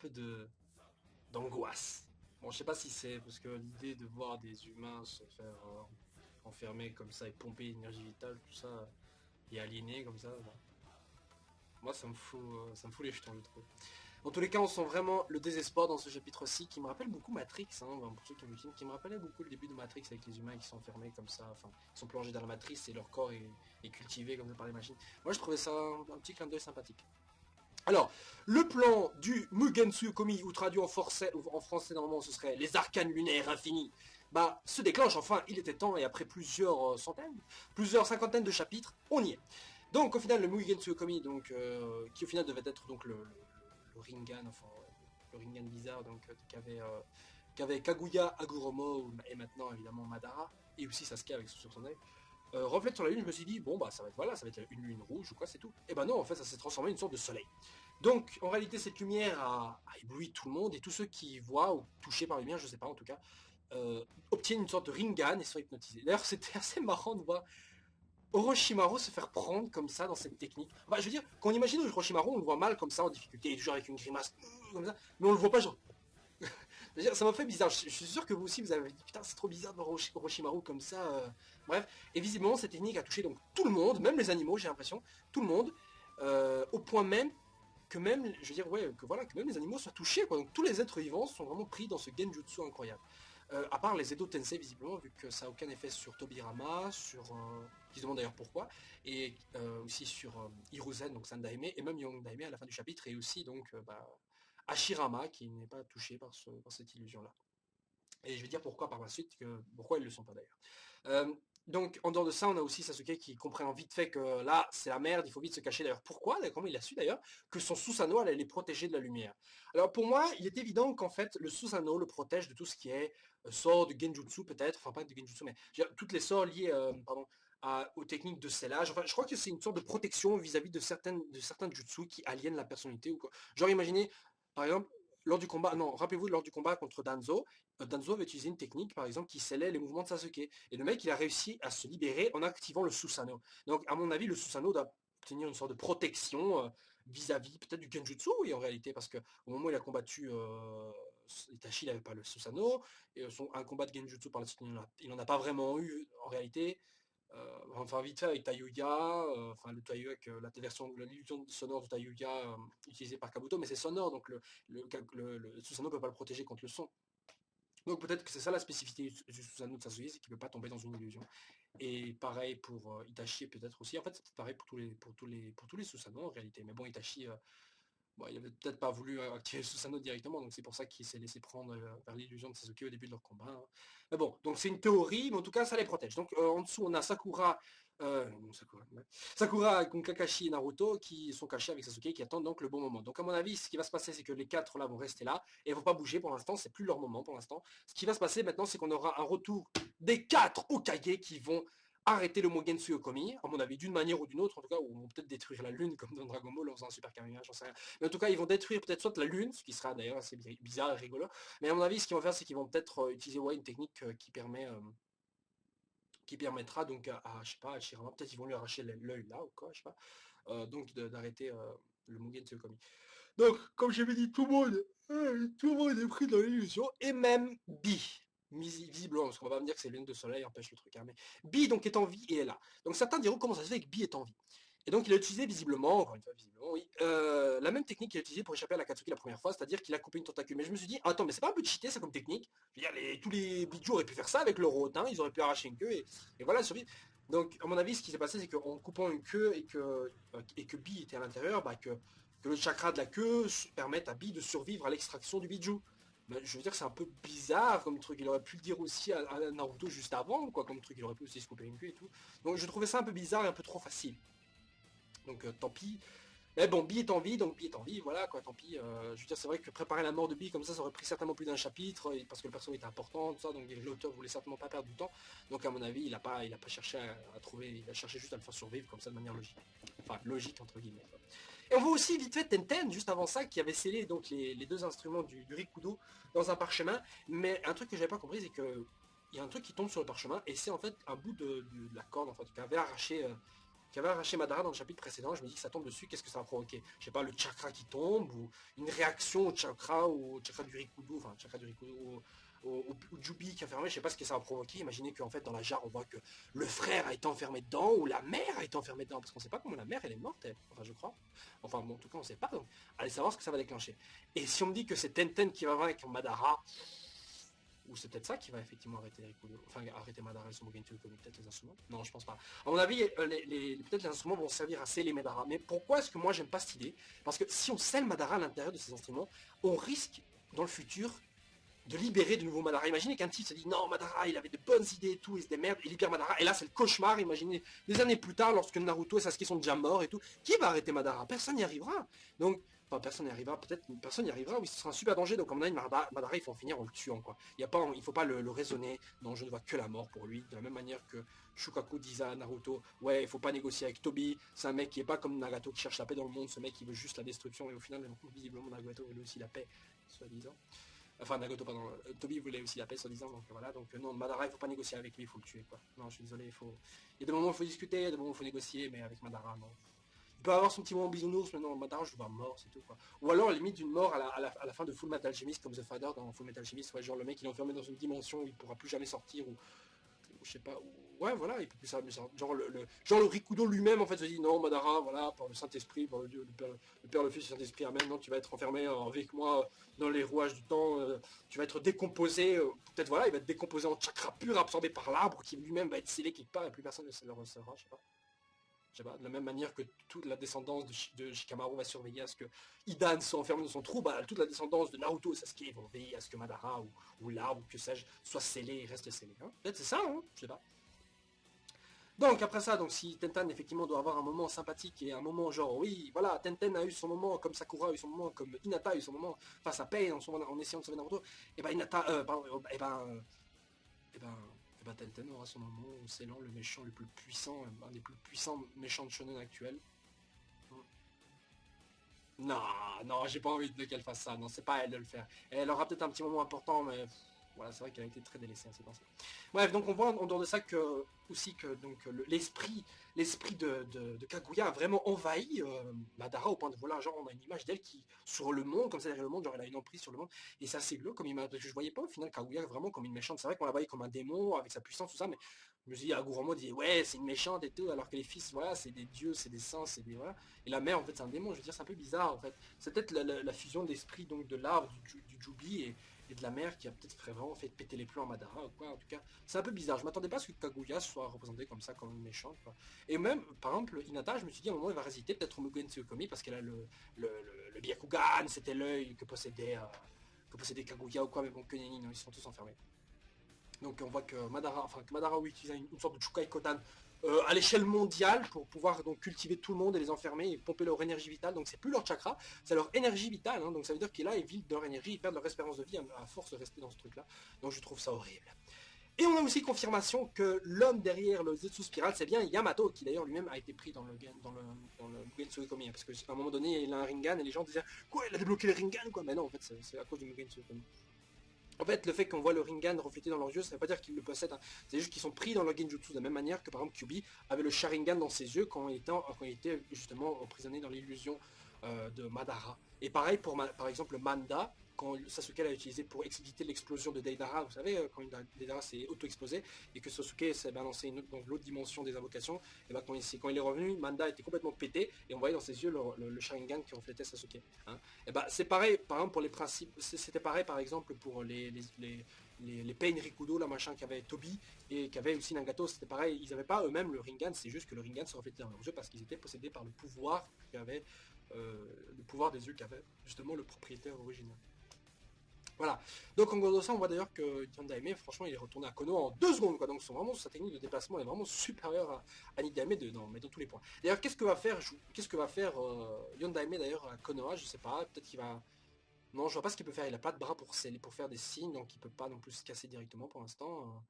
peu de d'angoisse. Bon, je sais pas si c'est parce que l'idée de voir des humains se faire enfermer comme ça et pomper l'énergie vitale, tout ça, et aliéner comme ça, bon. Moi ça me fout les jetons, je trouve. Dans tous les cas, on sent vraiment le désespoir dans ce chapitre-ci qui me rappelle beaucoup Matrix, hein, pour ceux qui ont vu le film, qui me rappelait beaucoup le début de Matrix avec les humains qui sont enfermés comme ça, enfin, qui sont plongés dans la matrice et leur corps est cultivé comme ça par les machines. Moi je trouvais ça un petit clin d'œil sympathique. Alors, le plan du Mugen Tsuyokomi, ou traduit en français normalement ce serait les arcanes lunaires infinis, bah, se déclenche enfin, il était temps, et après plusieurs centaines, plusieurs cinquantaines de chapitres, on y est. Donc au final, le Mugen Tsuyokomi, donc, qui au final devait être donc le Rinnegan, enfin, le Rinnegan bizarre, donc, qu'avait Kaguya Aguromo, et maintenant évidemment Madara, et aussi Sasuke avec sur son œil, reflète sur la lune, je me suis dit, bon bah ça va être voilà, ça va être une lune rouge ou quoi, c'est tout. Et ben non, en fait ça s'est transformé en une sorte de soleil. Donc en réalité cette lumière a ébloui tout le monde, et tous ceux qui voient ou touchés par la lumière, je sais pas en tout cas, obtiennent une sorte de Rinnegan et sont hypnotisés. D'ailleurs c'était assez marrant de voir Orochimaru se faire prendre comme ça dans cette technique. Enfin je veux dire, quand on imagine Orochimaru, on le voit mal comme ça en difficulté, toujours avec une grimace comme ça, mais on le voit pas genre. Ça m'a fait bizarre, je suis sûr que vous aussi vous avez dit putain c'est trop bizarre de voir Orochimaru comme ça. Bref, et visiblement cette technique a touché donc tout le monde, même les animaux j'ai l'impression, tout le monde, au point même que même, je veux dire ouais, que voilà, que même les animaux soient touchés quoi, donc tous les êtres vivants sont vraiment pris dans ce genjutsu incroyable. À part les Edo Tensei visiblement, vu que ça a aucun effet sur Tobirama, sur qui se demande d'ailleurs pourquoi, et aussi sur Hiruzen, donc Sandaime, et même Yondaime à la fin du chapitre, et aussi donc Hashirama qui n'est pas touché par cette illusion-là. Et je vais dire pourquoi par la suite, pourquoi ils ne le sont pas d'ailleurs. Donc en dehors de ça, on a aussi Sasuke qui comprend vite fait que là, c'est la merde, il faut vite se cacher. D'ailleurs, pourquoi, comment il a su d'ailleurs, que son Susanoo allait les protéger de la lumière. Alors pour moi, il est évident qu'en fait, le Susanoo le protège de tout ce qui est sort de Genjutsu peut-être, enfin pas de Genjutsu, mais toutes les sorts liés aux techniques de scellage. Enfin, je crois que c'est une sorte de protection vis-à-vis de certains jutsu qui aliènent la personnalité ou quoi. Genre imaginez, par exemple, lors du combat, non, rappelez-vous, lors du combat contre Danzo, Danzo avait utilisé une technique, par exemple, qui scellait les mouvements de Sasuke. Et le mec, il a réussi à se libérer en activant le Susanoo. Donc, à mon avis, le Susanoo doit obtenir une sorte de protection vis-à-vis peut-être du Genjutsu, oui, en réalité, parce que au moment où il a combattu Itachi, il n'avait pas le Susanoo, et un combat de Genjutsu par la suite, il n'en a pas vraiment eu, en réalité. Enfin vite fait avec Tayuya, enfin le Tayuya avec la version, l'illusion sonore de Tayuya utilisée par Kabuto, mais c'est sonore, donc le Susanoo ne peut pas le protéger contre le son. Donc peut-être que c'est ça la spécificité du Susanoo de Sasuke, c'est qu'il ne peut pas tomber dans une illusion. Et pareil pour Itachi peut-être aussi. En fait c'est pareil pour tous les Susanoo en réalité. Mais bon Itachi, bon, il avait peut-être pas voulu activer le Susanoo directement, donc c'est pour ça qu'il s'est laissé prendre vers l'illusion de Sasuke au début de leur combat. Hein. Mais bon, donc c'est une théorie, mais en tout cas ça les protège. Donc en dessous on a Sakura, Sakura, Kakashi et Naruto qui sont cachés avec Sasuke et qui attendent donc le bon moment. Donc à mon avis, ce qui va se passer, c'est que les quatre là vont rester là et ils vont pas bouger pour l'instant. C'est plus leur moment pour l'instant. Ce qui va se passer maintenant, c'est qu'on aura un retour des quatre Hokage qui vont arrêter le Mugen Tsuyokomi, à mon avis, d'une manière ou d'une autre, en tout cas, ou vont peut-être détruire la lune, comme dans Dragon Ball, en faisant un super Kamehameha, j'en sais rien. Mais en tout cas, ils vont détruire peut-être soit la lune, ce qui sera d'ailleurs assez bizarre et rigolo, mais à mon avis, ce qu'ils vont faire, c'est qu'ils vont peut-être utiliser une technique qui permettra donc je sais pas, à Shirama, peut-être ils vont lui arracher l'œil là, ou quoi, je sais pas, donc d'arrêter le Mugen Tsuyokomi. Donc, comme j'avais dit, tout le monde est pris dans l'illusion, et même Bi. Visiblement, parce qu'on va pas me dire que c'est lune de soleil empêche le truc, hein, mais Bi donc est en vie et est là. Donc certains diront comment ça se fait que Bi est en vie. Et donc il a utilisé visiblement, encore une fois visiblement, oui, la même technique qu'il a utilisée pour échapper à la Katsuki la première fois, c'est-à-dire qu'il a coupé une tentacule. Mais je me suis dit, attends, mais c'est pas un peu cheaté ça comme technique. Je veux dire, tous les Bijou auraient pu faire ça avec leur rotin, ils auraient pu arracher une queue et voilà, survivre. Donc à mon avis, ce qui s'est passé, c'est qu'en coupant une queue et que Bi était à l'intérieur, que le chakra de la queue permette à Bi de survivre à l'extraction du bijou. Mais je veux dire que c'est un peu bizarre comme truc, il aurait pu le dire aussi à Naruto juste avant, quoi, comme truc, il aurait pu aussi se couper une queue et tout. Donc je trouvais ça un peu bizarre et un peu trop facile. Donc tant pis. Mais bon, Bi est en vie, donc Bi est en vie, voilà quoi, tant pis. Je veux dire, c'est vrai que préparer la mort de Bi comme ça aurait pris certainement plus d'un chapitre, parce que le perso était important, tout ça, donc l'auteur voulait certainement pas perdre du temps. Donc à mon avis, il a pas cherché à trouver, il a cherché juste à le faire survivre comme ça de manière logique. Enfin, logique entre guillemets. Quoi. Et on voit aussi vite fait Tenten, juste avant ça, qui avait scellé donc les deux instruments du Rikudo dans un parchemin. Mais un truc que j'avais pas compris, c'est que il y a un truc qui tombe sur le parchemin, et c'est en fait un bout de la corde en fait, qu'avait arraché qui avait arraché Madara dans le chapitre précédent, je me dis que ça tombe dessus, qu'est-ce que ça va provoquer? Je sais pas, le chakra qui tombe, ou une réaction au chakra du Rikudo, enfin, chakra du Rikudo, au Jubi qui a fermé, je sais pas ce que ça va provoquer. Imaginez qu'en fait, dans la jarre, on voit que le frère a été enfermé dedans, ou la mère a été enfermée dedans, parce qu'on sait pas comment la mère, elle est morte, enfin, je crois. Enfin, bon, en tout cas, on sait pas, donc, allez savoir ce que ça va déclencher. Et si on me dit que c'est Tenten qui va vaincre Madara, ou c'est peut-être ça qui va effectivement arrêter Rikudo, enfin arrêter Madara et son Mugentu comme peut-être les instruments. Non, je pense pas. À mon avis, peut-être les instruments vont servir à sceller Madara. Mais pourquoi est-ce que moi j'aime pas cette idée? Parce que si on scelle Madara à l'intérieur de ces instruments, on risque dans le futur de libérer de nouveau Madara. Imaginez qu'un type se dit non, Madara il avait de bonnes idées et tout, il se démerde, il libère Madara, et là c'est le cauchemar. Imaginez des années plus tard, lorsque Naruto et Sasuke sont déjà morts et tout, qui va arrêter Madara? Personne n'y arrivera. Donc, enfin, personne n'y arrivera, peut-être personne n'y arrivera, oui, ce sera un super danger. Donc, comme on a Madara, il faut en finir en le tuant, quoi. Il ne faut pas le raisonner, non, je ne vois que la mort pour lui, de la même manière que Shukaku disait à Naruto, ouais, il faut pas négocier avec Tobi, c'est un mec qui est pas comme Nagato qui cherche la paix dans le monde, ce mec qui veut juste la destruction, et au final, visiblement, Nagato veut aussi la paix, soi-disant. Enfin, Nagato, pardon. Toby voulait aussi la paix, soi-disant. Donc voilà. Donc non, Madara, il faut pas négocier avec lui, il faut le tuer, quoi. Non, je suis désolé, il faut. Il y a des moments où il faut discuter, il y a des moments où il faut négocier, mais avec Madara, non. Il peut avoir son petit moment bisounours, mais non, Madara, je le vois mort, c'est tout, quoi. Ou alors, à la limite, d'une mort à la fin de Full Metal Alchemist, comme The Father dans Full Metal Alchemist, ouais, genre le mec, il est enfermé dans une dimension où il pourra plus jamais sortir, ou je sais pas, ouais, voilà, il peut plus ça, genre le Rikudo lui-même en fait se dit non, Madara, voilà, par le Saint-Esprit, par le Dieu, le Père, le Fils, le Saint-Esprit, amen, non, tu vas être enfermé avec moi dans les rouages du temps, tu vas être décomposé, peut-être voilà, il va être décomposé en chakra pur, absorbé par l'arbre, qui lui-même va être scellé quelque part et plus personne ne le recevra, je sais pas. Je sais pas, de la même manière que toute la descendance de Shikamaru va surveiller à ce que Idan soit enfermé dans son trou, bah, toute la descendance de Naruto et Sasuke vont veiller à ce que Madara ou l'arbre, ou que sais-je, soit scellé et reste scellé. Hein. Peut-être c'est ça, hein, je sais pas. Donc après ça, donc si Tenten effectivement doit avoir un moment sympathique et un moment genre oui, voilà, Tenten a eu son moment comme Sakura a eu son moment, comme Hinata a eu son moment face à Pain en essayant de sauver Naruto, et ben Hinata, pardon, et ben, Tenten aura son moment en scellant le méchant le plus puissant, un des plus puissants méchants de shonen actuels. Non, non, j'ai pas envie qu'elle fasse ça. Non, c'est pas à elle de le faire. Elle aura peut-être un petit moment important, mais voilà, c'est vrai qu'elle a été très délaissée à ces temps. Bref, donc on voit en dehors de ça que aussi que donc l'esprit de Kaguya a vraiment envahi Madara au point de voilà, genre on a une image d'elle qui sur le monde, comme ça derrière le monde, genre elle a une emprise sur le monde. Et c'est assez glauque comme image. Parce que je voyais pas au final Kaguya vraiment comme une méchante. C'est vrai qu'on la voyait comme un démon avec sa puissance, tout ça, mais je me suis dit, Aguramo dit ouais, c'est une méchante et tout, alors que les fils, voilà, c'est des dieux, c'est des saints, c'est des voilà. Et la mère, en fait, c'est un démon. Je veux dire, c'est un peu bizarre, en fait. C'est peut-être la fusion d'esprit donc de l'arbre, du Jubi et de la mère qui a peut-être vraiment fait péter les plombs à Madara ou quoi. En tout cas, c'est un peu bizarre. Je m'attendais pas à ce que Kaguya soit représenté comme ça, comme une méchante. Quoi. Et même, par exemple, Hinata, je me suis dit à un moment, il va résister peut-être au Mugen Tsuyokomi parce qu'elle a le Byakugan, c'était l'œil que possédait Kaguya ou quoi. Mais bon, que nenni, non, ils sont tous enfermés. Donc on voit que Madara oui, utilise une sorte de Chukai Kodan à l'échelle mondiale pour pouvoir donc cultiver tout le monde et les enfermer et pomper leur énergie vitale. Donc c'est plus leur chakra, c'est leur énergie vitale. Hein, donc ça veut dire qu'ils là ils vivent de leur énergie, ils perdent leur espérance de vie à force de rester dans ce truc-là. Donc je trouve ça horrible. Et on a aussi confirmation que l'homme derrière le Zetsu Spiral, c'est bien Yamato, qui d'ailleurs lui-même a été pris dans le Mugen Tsuyokomi. Parce qu'à un moment donné, il a un Rinnegan et les gens disaient quoi, il a débloqué le Rinnegan quoi. Mais non, en fait, c'est à cause du Mugen Tsuyokomi. En fait, le fait qu'on voit le Rinnegan reflété dans leurs yeux, ça ne veut pas dire qu'ils le possèdent. Hein. C'est juste qu'ils sont pris dans leur Genjutsu de la même manière que par exemple Kyuubi avait le Sharingan dans ses yeux quand il était justement emprisonné dans l'illusion de Madara. Et pareil pour par exemple Manda, quand Sasuke l'a utilisé pour éviter l'explosion de Deidara, vous savez, quand Deidara s'est auto-explosé et que Sasuke s'est balancé dans l'autre dimension des invocations, et ben quand il est revenu, Manda était complètement pété et on voyait dans ses yeux le Sharingan qui reflétait Sasuke. Hein. Et ben c'est pareil, par exemple pour les principes, c'était pareil par exemple pour les Pain Rikudo, la machin qu'avait Toby et qu'avait aussi Nagato, c'était pareil, ils n'avaient pas eux-mêmes le Rinnegan, c'est juste que le Rinnegan se reflétait dans leurs yeux parce qu'ils étaient possédés par le pouvoir des yeux qu'avait justement le propriétaire original. Voilà. Donc en gros de ça, on voit d'ailleurs que Yandaime, franchement, il est retourné à Konoha en 2 secondes. Quoi. Donc sa technique de déplacement est vraiment supérieure à Nidaime mais dans tous les points. D'ailleurs, qu'est-ce que va faire Yandaime d'ailleurs à Konoha? Je sais pas. Peut-être qu'il va. Non, je vois pas ce qu'il peut faire. Il a pas de bras pour faire des signes, donc il peut pas non plus se casser directement pour l'instant.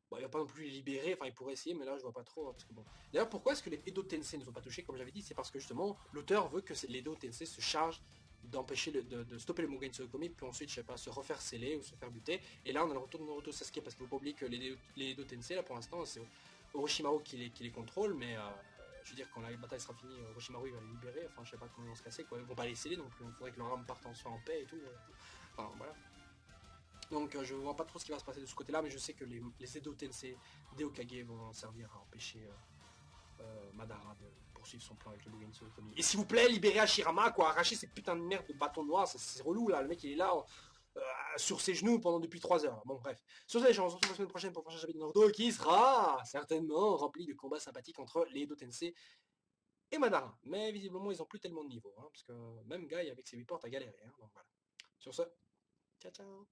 Bon, il va pas non plus les libérer, enfin il pourrait essayer, mais là je vois pas trop. Parce que bon. D'ailleurs, pourquoi est-ce que les Edo Tensei ne sont pas touchés, comme j'avais dit? C'est parce que justement, l'auteur veut que les Edo Tensei se chargent d'empêcher de stopper le Mugen Tsuyokomi, puis ensuite, je sais pas, se refaire sceller ou se faire buter. Et là, on a le retour de Naruto Sasuke, parce qu'il faut pas oublier que les Edo Tensei, là pour l'instant, c'est Orochimaru qui les contrôle, mais je veux dire, quand la bataille sera finie, Orochimaru il va les libérer, enfin je sais pas comment ils vont se casser quoi, ils vont pas les sceller donc il faudrait que leur âme parte en soit en paix et tout. Enfin voilà. Donc je vois pas trop ce qui va se passer de ce côté-là, mais je sais que les Edo Tensei des Hokage vont servir à empêcher Madara de poursuivre son plan avec le Mugen Tsunokomi. Et s'il vous plaît, libérez Hashirama, quoi, arrachez ces putains de merde de bâtons noirs, c'est relou là, le mec il est là sur ses genoux pendant depuis 3 heures. Bon bref. Sur ce, les gens, on se retrouve la semaine prochaine pour le prochain chapitre de Naruto qui sera certainement rempli de combats sympathiques entre les Edo Tensei et Madara. Mais visiblement ils ont plus tellement de niveau, hein, parce que même Guy avec ses 8 portes a galéré. Hein, donc voilà. Sur ce, ciao ciao.